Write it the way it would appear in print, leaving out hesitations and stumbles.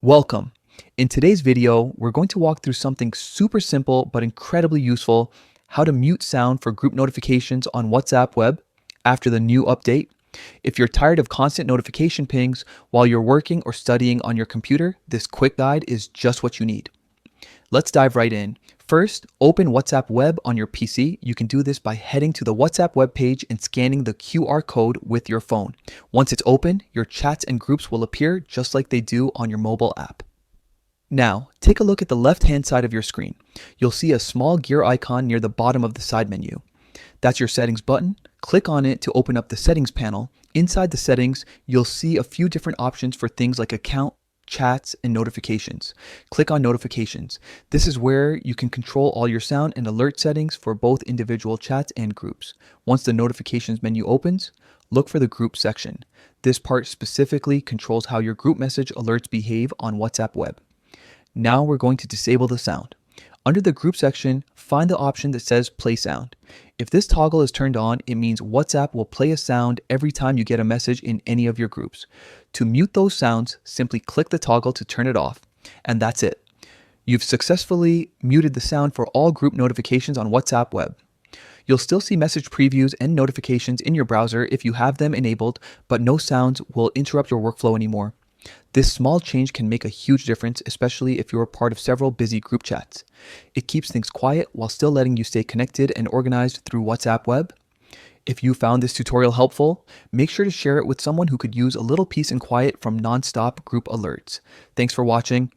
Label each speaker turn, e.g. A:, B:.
A: Welcome. In today's video, we're going to walk through something super simple but incredibly useful: how to mute sound for group notifications on WhatsApp web after the new update. If you're tired of constant notification pings while you're working or studying on your computer, this quick guide is just what you need. Let's dive right in. First, open WhatsApp web on your PC. You can do this by heading to the WhatsApp web page and scanning the QR code with your phone. Once it's open, your chats and groups will appear just like they do on your mobile app. Now, take a look at the left-hand side of your screen. You'll see a small gear icon near the bottom of the side menu. That's your settings button. Click on it to open up the settings panel. Inside the settings, you'll see a few different options for things like account, chats, and notifications. Click on notifications. This is where you can control all your sound and alert settings for both individual chats and groups. Once the notifications menu opens, look for the group section. This part specifically controls how your group message alerts behave on WhatsApp web. Now we're going to disable the sound. Under the group section, find the option that says play sound. If this toggle is turned on, it means WhatsApp will play a sound every time you get a message in any of your groups. To mute those sounds, simply click the toggle to turn it off, and that's it. You've successfully muted the sound for all group notifications on WhatsApp web. You'll still see message previews and notifications in your browser if you have them enabled, but no sounds will interrupt your workflow anymore. This small change can make a huge difference, especially if you're part of several busy group chats. It keeps things quiet while still letting you stay connected and organized through WhatsApp web. If you found this tutorial helpful, make sure to share it with someone who could use a little peace and quiet from non-stop group alerts. Thanks for watching.